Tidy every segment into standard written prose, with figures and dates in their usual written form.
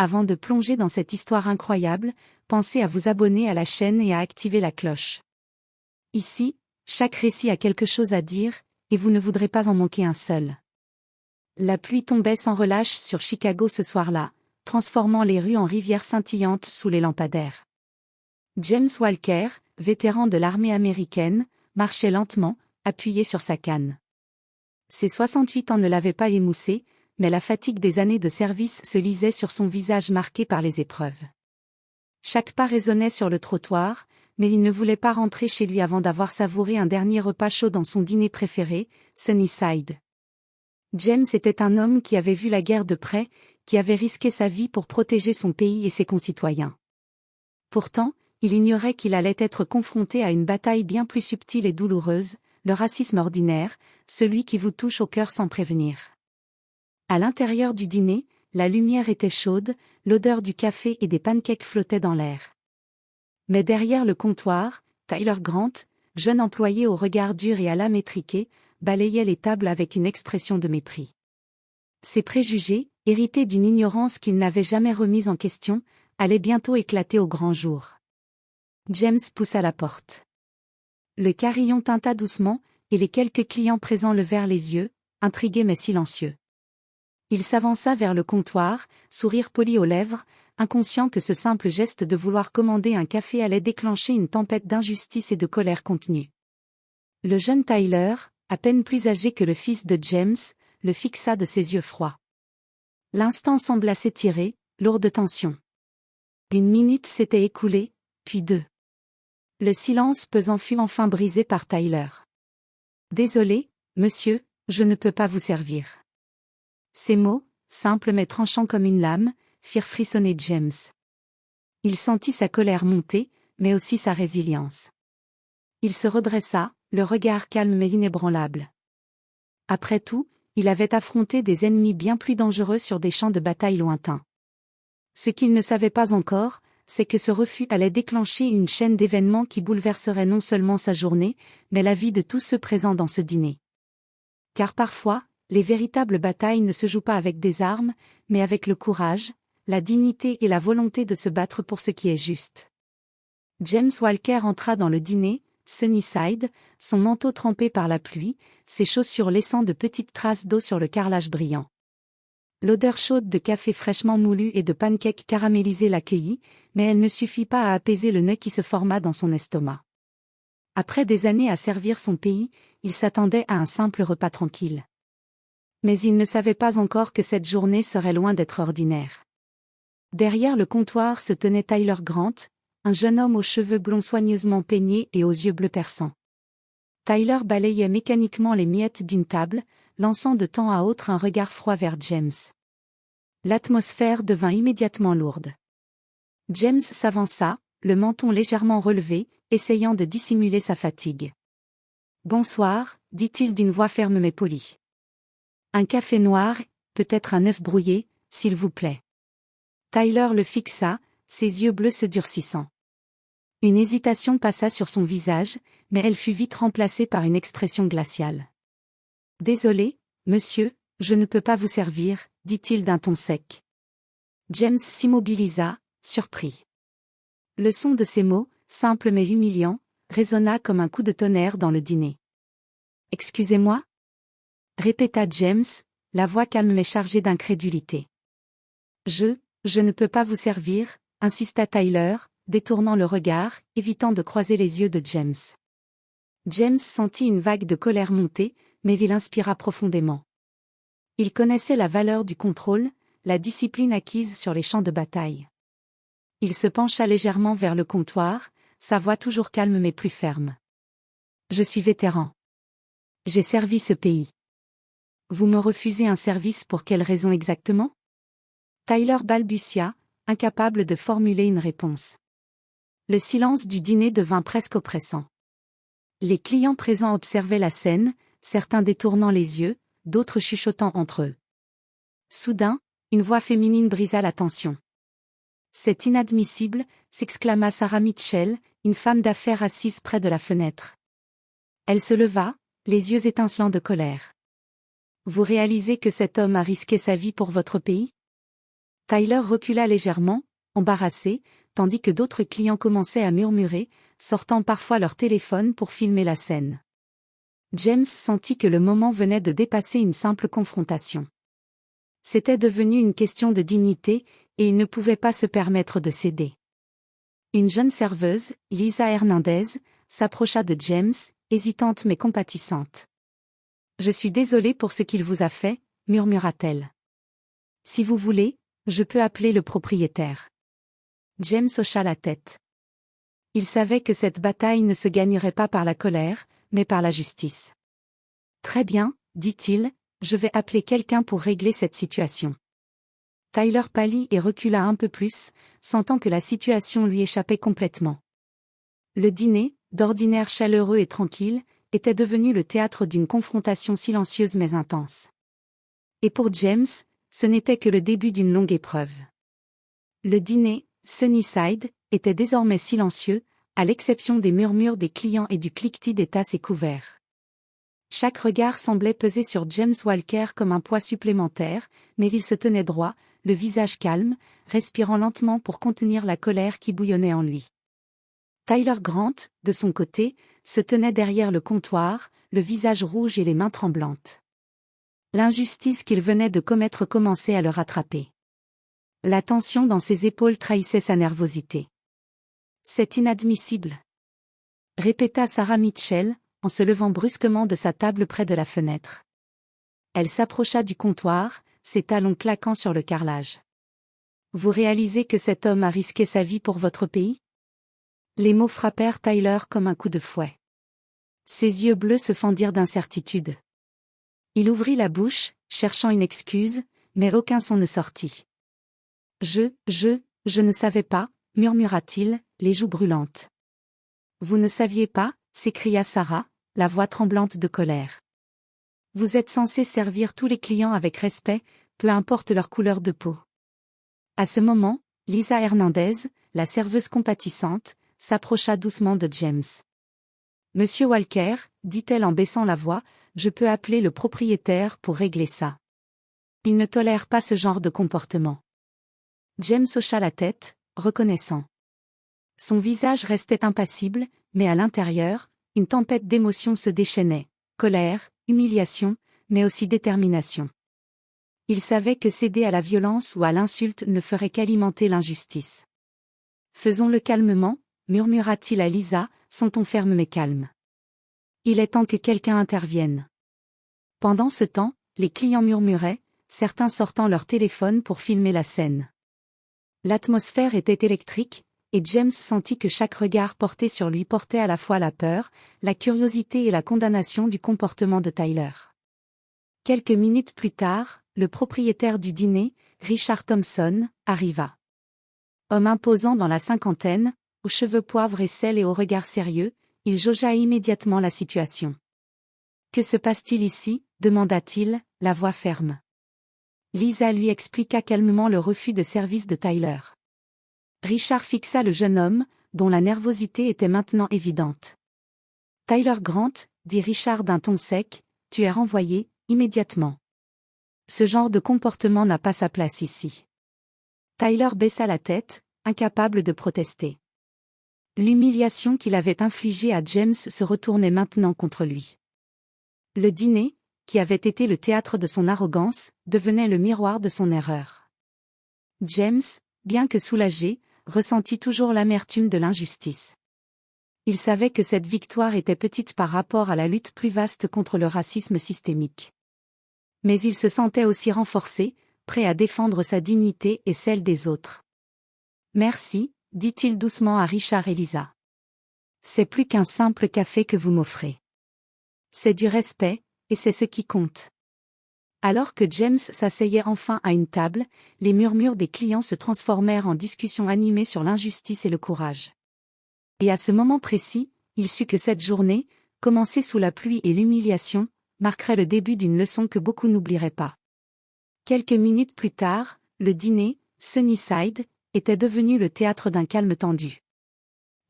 Avant de plonger dans cette histoire incroyable, pensez à vous abonner à la chaîne et à activer la cloche. Ici, chaque récit a quelque chose à dire, et vous ne voudrez pas en manquer un seul. La pluie tombait sans relâche sur Chicago ce soir-là, transformant les rues en rivières scintillantes sous les lampadaires. James Walker, vétéran de l'armée américaine, marchait lentement, appuyé sur sa canne. Ses 68 ans ne l'avaient pas émoussé, mais la fatigue des années de service se lisait sur son visage marqué par les épreuves. Chaque pas résonnait sur le trottoir, mais il ne voulait pas rentrer chez lui avant d'avoir savouré un dernier repas chaud dans son dîner préféré, Sunnyside. James était un homme qui avait vu la guerre de près, qui avait risqué sa vie pour protéger son pays et ses concitoyens. Pourtant, il ignorait qu'il allait être confronté à une bataille bien plus subtile et douloureuse, le racisme ordinaire, celui qui vous touche au cœur sans prévenir. À l'intérieur du dîner, la lumière était chaude, l'odeur du café et des pancakes flottait dans l'air. Mais derrière le comptoir, Tyler Grant, jeune employé au regard dur et à l'âme étriquée, balayait les tables avec une expression de mépris. Ses préjugés, hérités d'une ignorance qu'il n'avait jamais remise en question, allaient bientôt éclater au grand jour. James poussa la porte. Le carillon tinta doucement, et les quelques clients présents levèrent les yeux, intrigués mais silencieux. Il s'avança vers le comptoir, sourire poli aux lèvres, inconscient que ce simple geste de vouloir commander un café allait déclencher une tempête d'injustice et de colère contenue. Le jeune Tyler, à peine plus âgé que le fils de James, le fixa de ses yeux froids. L'instant sembla s'étirer, lourd de tension. 1 minute s'était écoulée, puis 2. Le silence pesant fut enfin brisé par Tyler. « Désolé, monsieur, je ne peux pas vous servir. » Ces mots, simples mais tranchants comme une lame, firent frissonner James. Il sentit sa colère monter, mais aussi sa résilience. Il se redressa, le regard calme mais inébranlable. Après tout, il avait affronté des ennemis bien plus dangereux sur des champs de bataille lointains. Ce qu'il ne savait pas encore, c'est que ce refus allait déclencher une chaîne d'événements qui bouleverserait non seulement sa journée, mais la vie de tous ceux présents dans ce dîner. Car parfois, les véritables batailles ne se jouent pas avec des armes, mais avec le courage, la dignité et la volonté de se battre pour ce qui est juste. James Walker entra dans le dîner, Sunnyside, son manteau trempé par la pluie, ses chaussures laissant de petites traces d'eau sur le carrelage brillant. L'odeur chaude de café fraîchement moulu et de pancakes caramélisés l'accueillit, mais elle ne suffit pas à apaiser le nœud qui se forma dans son estomac. Après des années à servir son pays, il s'attendait à un simple repas tranquille. Mais il ne savait pas encore que cette journée serait loin d'être ordinaire. Derrière le comptoir se tenait Tyler Grant, un jeune homme aux cheveux blonds soigneusement peignés et aux yeux bleus perçants. Tyler balayait mécaniquement les miettes d'une table, lançant de temps à autre un regard froid vers James. L'atmosphère devint immédiatement lourde. James s'avança, le menton légèrement relevé, essayant de dissimuler sa fatigue. « Bonsoir », dit-il d'une voix ferme mais polie. « Un café noir, peut-être un œuf brouillé, s'il vous plaît. » Tyler le fixa, ses yeux bleus se durcissant. Une hésitation passa sur son visage, mais elle fut vite remplacée par une expression glaciale. « Désolé, monsieur, je ne peux pas vous servir, » dit-il d'un ton sec. James s'immobilisa, surpris. Le son de ces mots, simples mais humiliants, résonna comme un coup de tonnerre dans le dîner. « Excusez-moi » répéta James, la voix calme mais chargée d'incrédulité. « Je ne peux pas vous servir » insista Tyler, détournant le regard, évitant de croiser les yeux de James. James sentit une vague de colère monter, mais il inspira profondément. Il connaissait la valeur du contrôle, la discipline acquise sur les champs de bataille. Il se pencha légèrement vers le comptoir, sa voix toujours calme mais plus ferme. « Je suis vétéran. J'ai servi ce pays. Vous me refusez un service pour quelle raison exactement ?» Tyler balbutia, incapable de formuler une réponse. Le silence du dîner devint presque oppressant. Les clients présents observaient la scène, certains détournant les yeux, d'autres chuchotant entre eux. Soudain, une voix féminine brisa la tension. « C'est inadmissible » s'exclama Sarah Mitchell, une femme d'affaires assise près de la fenêtre. Elle se leva, les yeux étincelants de colère. « Vous réalisez que cet homme a risqué sa vie pour votre pays ? Tyler recula légèrement, embarrassé, tandis que d'autres clients commençaient à murmurer, sortant parfois leur téléphone pour filmer la scène. James sentit que le moment venait de dépasser une simple confrontation. C'était devenu une question de dignité, et il ne pouvait pas se permettre de céder. Une jeune serveuse, Lisa Hernandez, s'approcha de James, hésitante mais compatissante. « Je suis désolée pour ce qu'il vous a fait », murmura-t-elle. « Si vous voulez, je peux appeler le propriétaire. » James hocha la tête. Il savait que cette bataille ne se gagnerait pas par la colère, mais par la justice. « Très bien, » dit-il, « je vais appeler quelqu'un pour régler cette situation. » Tyler pâlit et recula un peu plus, sentant que la situation lui échappait complètement. Le dîner, d'ordinaire chaleureux et tranquille, était devenu le théâtre d'une confrontation silencieuse mais intense. Et pour James, ce n'était que le début d'une longue épreuve. Le dîner, Sunnyside, était désormais silencieux, à l'exception des murmures des clients et du cliquetis des tasses et couverts. Chaque regard semblait peser sur James Walker comme un poids supplémentaire, mais il se tenait droit, le visage calme, respirant lentement pour contenir la colère qui bouillonnait en lui. Tyler Grant, de son côté, se tenait derrière le comptoir, le visage rouge et les mains tremblantes. L'injustice qu'il venait de commettre commençait à le rattraper. La tension dans ses épaules trahissait sa nervosité. « C'est inadmissible », répéta Sarah Mitchell, en se levant brusquement de sa table près de la fenêtre. Elle s'approcha du comptoir, ses talons claquant sur le carrelage. « Vous réalisez que cet homme a risqué sa vie pour votre pays ?» Les mots frappèrent Tyler comme un coup de fouet. Ses yeux bleus se fendirent d'incertitude. Il ouvrit la bouche, cherchant une excuse, mais aucun son ne sortit. « Je ne savais pas », murmura-t-il, les joues brûlantes. « Vous ne saviez pas ?» s'écria Sarah, la voix tremblante de colère. « Vous êtes censé servir tous les clients avec respect, peu importe leur couleur de peau. » À ce moment, Lisa Hernandez, la serveuse compatissante, s'approcha doucement de James. « Monsieur Walker, » dit-elle en baissant la voix, « je peux appeler le propriétaire pour régler ça. Il ne tolère pas ce genre de comportement. » James hocha la tête, reconnaissant. Son visage restait impassible, mais à l'intérieur, une tempête d'émotions se déchaînait, colère, humiliation, mais aussi détermination. Il savait que céder à la violence ou à l'insulte ne ferait qu'alimenter l'injustice. « Faisons-le calmement », murmura-t-il à Lisa, son ton ferme mais calme. « Il est temps que quelqu'un intervienne. » Pendant ce temps, les clients murmuraient, certains sortant leur téléphone pour filmer la scène. L'atmosphère était électrique, et James sentit que chaque regard porté sur lui portait à la fois la peur, la curiosité et la condamnation du comportement de Tyler. Quelques minutes plus tard, le propriétaire du dîner, Richard Thompson, arriva. Homme imposant dans la cinquantaine, aux cheveux poivre et sel et au regard sérieux, il jaugea immédiatement la situation. « Que se passe-t-il ici ?» demanda-t-il, la voix ferme. Lisa lui expliqua calmement le refus de service de Tyler. Richard fixa le jeune homme, dont la nervosité était maintenant évidente. « Tyler Grant, » dit Richard d'un ton sec, « tu es renvoyé, immédiatement. Ce genre de comportement n'a pas sa place ici. » Tyler baissa la tête, incapable de protester. L'humiliation qu'il avait infligée à James se retournait maintenant contre lui. Le dîner, qui avait été le théâtre de son arrogance, devenait le miroir de son erreur. James, bien que soulagé, ressentit toujours l'amertume de l'injustice. Il savait que cette victoire était petite par rapport à la lutte plus vaste contre le racisme systémique. Mais il se sentait aussi renforcé, prêt à défendre sa dignité et celle des autres. « Merci », dit-il doucement à Richard et Lisa. « C'est plus qu'un simple café que vous m'offrez. C'est du respect, et c'est ce qui compte. » Alors que James s'asseyait enfin à une table, les murmures des clients se transformèrent en discussions animées sur l'injustice et le courage. Et à ce moment précis, il sut que cette journée, commencée sous la pluie et l'humiliation, marquerait le début d'une leçon que beaucoup n'oublieraient pas. Quelques minutes plus tard, le dîner, Sunnyside, était devenu le théâtre d'un calme tendu.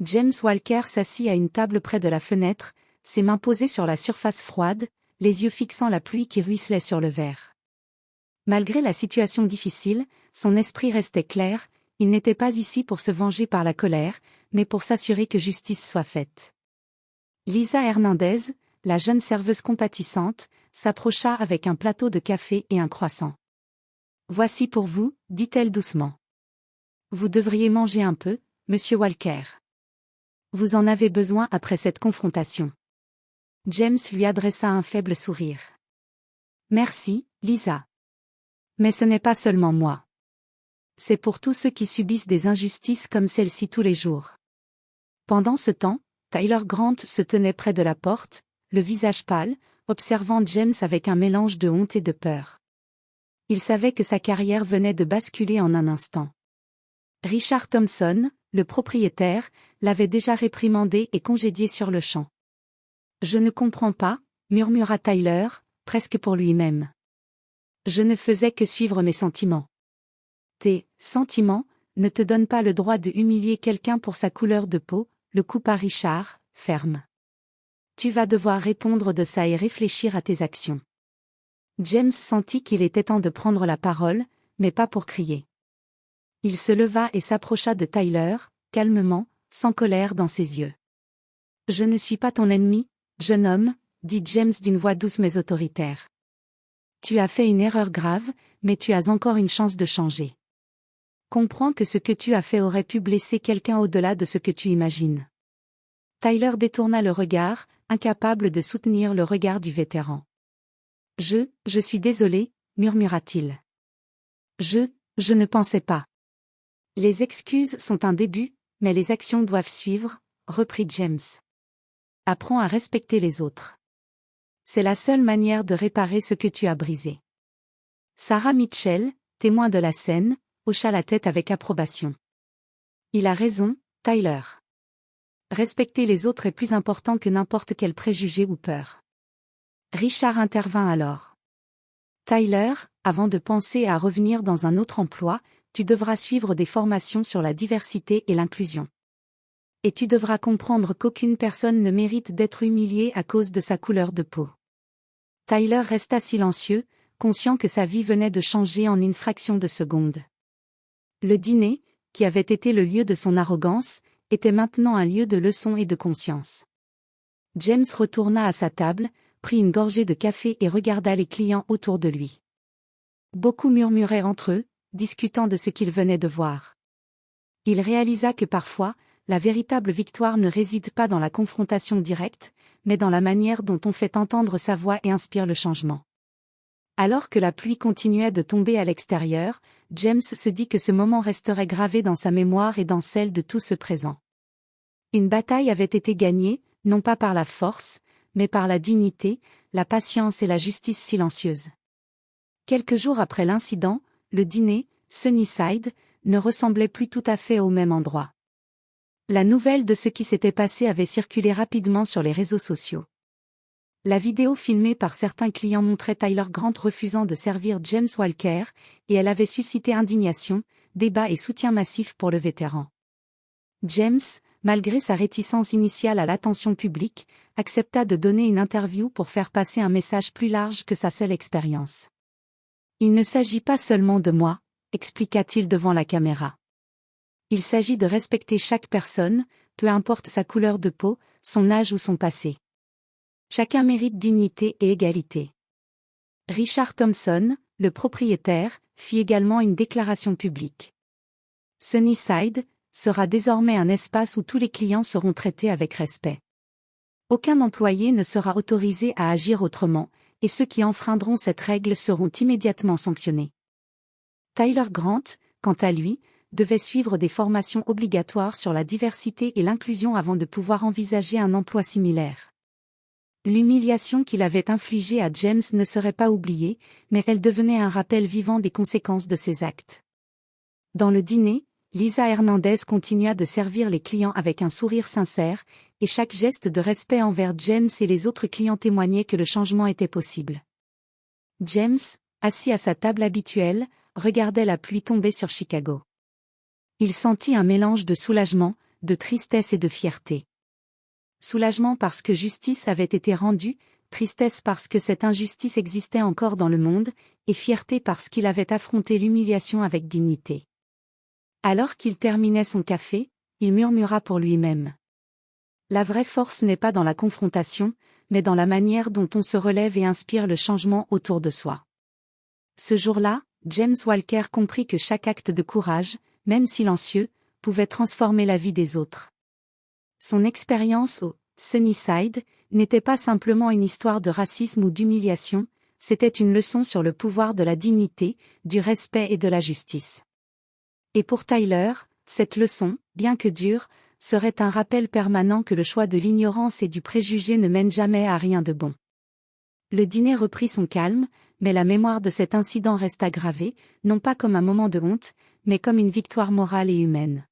James Walker s'assit à une table près de la fenêtre, ses mains posées sur la surface froide, les yeux fixant la pluie qui ruisselait sur le verre. Malgré la situation difficile, son esprit restait clair, il n'était pas ici pour se venger par la colère, mais pour s'assurer que justice soit faite. Lisa Hernandez, la jeune serveuse compatissante, s'approcha avec un plateau de café et un croissant. « Voici pour vous, dit-elle doucement. Vous devriez manger un peu, monsieur Walker. Vous en avez besoin après cette confrontation. » James lui adressa un faible sourire. « Merci, Lisa. Mais ce n'est pas seulement moi. C'est pour tous ceux qui subissent des injustices comme celle-ci tous les jours. » Pendant ce temps, Tyler Grant se tenait près de la porte, le visage pâle, observant James avec un mélange de honte et de peur. Il savait que sa carrière venait de basculer en un instant. Richard Thompson, le propriétaire, l'avait déjà réprimandé et congédié sur le champ. « Je ne comprends pas, » murmura Tyler, presque pour lui-même. « Je ne faisais que suivre mes sentiments. » « Tes sentiments ne te donnent pas le droit de humilier quelqu'un pour sa couleur de peau, » le coupa Richard, ferme. « Tu vas devoir répondre de ça et réfléchir à tes actions. » James sentit qu'il était temps de prendre la parole, mais pas pour crier. Il se leva et s'approcha de Tyler, calmement, sans colère dans ses yeux. « Je ne suis pas ton ennemi, jeune homme, » dit James d'une voix douce mais autoritaire. « Tu as fait une erreur grave, mais tu as encore une chance de changer. Comprends que ce que tu as fait aurait pu blesser quelqu'un au-delà de ce que tu imagines. » Tyler détourna le regard, incapable de soutenir le regard du vétéran. « Je suis désolé, » murmura-t-il. « Je ne pensais pas. » « Les excuses sont un début, mais les actions doivent suivre, » reprit James. « Apprends à respecter les autres. C'est la seule manière de réparer ce que tu as brisé. » Sarah Mitchell, témoin de la scène, hocha la tête avec approbation. « Il a raison, Tyler. Respecter les autres est plus important que n'importe quel préjugé ou peur. » Richard intervint alors. « Tyler, avant de penser à revenir dans un autre emploi, tu devras suivre des formations sur la diversité et l'inclusion. Et tu devras comprendre qu'aucune personne ne mérite d'être humiliée à cause de sa couleur de peau. » Tyler resta silencieux, conscient que sa vie venait de changer en une fraction de seconde. Le dîner, qui avait été le lieu de son arrogance, était maintenant un lieu de leçon et de conscience. James retourna à sa table, prit une gorgée de café et regarda les clients autour de lui. Beaucoup murmuraient entre eux, discutant de ce qu'ils venaient de voir. Il réalisa que parfois, la véritable victoire ne réside pas dans la confrontation directe, mais dans la manière dont on fait entendre sa voix et inspire le changement. Alors que la pluie continuait de tomber à l'extérieur, James se dit que ce moment resterait gravé dans sa mémoire et dans celle de tous ceux présents. Une bataille avait été gagnée, non pas par la force, mais par la dignité, la patience et la justice silencieuse. Quelques jours après l'incident, le dîner, Sunnyside, ne ressemblait plus tout à fait au même endroit. La nouvelle de ce qui s'était passé avait circulé rapidement sur les réseaux sociaux. La vidéo filmée par certains clients montrait Tyler Grant refusant de servir James Walker, et elle avait suscité indignation, débat et soutien massif pour le vétéran. James, malgré sa réticence initiale à l'attention publique, accepta de donner une interview pour faire passer un message plus large que sa seule expérience. « Il ne s'agit pas seulement de moi », expliqua-t-il devant la caméra. « Il s'agit de respecter chaque personne, peu importe sa couleur de peau, son âge ou son passé. Chacun mérite dignité et égalité. » Richard Thompson, le propriétaire, fit également une déclaration publique. « Sunnyside sera désormais un espace où tous les clients seront traités avec respect. Aucun employé ne sera autorisé à agir autrement, et ceux qui enfreindront cette règle seront immédiatement sanctionnés. » Tyler Grant, quant à lui, devait suivre des formations obligatoires sur la diversité et l'inclusion avant de pouvoir envisager un emploi similaire. L'humiliation qu'il avait infligée à James ne serait pas oubliée, mais elle devenait un rappel vivant des conséquences de ses actes. Dans le dîner, Lisa Hernandez continua de servir les clients avec un sourire sincère, et chaque geste de respect envers James et les autres clients témoignait que le changement était possible. James, assis à sa table habituelle, regardait la pluie tomber sur Chicago. Il sentit un mélange de soulagement, de tristesse et de fierté. Soulagement parce que justice avait été rendue, tristesse parce que cette injustice existait encore dans le monde, et fierté parce qu'il avait affronté l'humiliation avec dignité. Alors qu'il terminait son café, il murmura pour lui-même. La vraie force n'est pas dans la confrontation, mais dans la manière dont on se relève et inspire le changement autour de soi. Ce jour-là, James Walker comprit que chaque acte de courage, même silencieux, pouvait transformer la vie des autres. Son expérience au Sunnyside n'était pas simplement une histoire de racisme ou d'humiliation, c'était une leçon sur le pouvoir de la dignité, du respect et de la justice. Et pour Tyler, cette leçon, bien que dure, serait un rappel permanent que le choix de l'ignorance et du préjugé ne mène jamais à rien de bon. Le dîner reprit son calme, mais la mémoire de cet incident resta gravée, non pas comme un moment de honte, mais comme une victoire morale et humaine.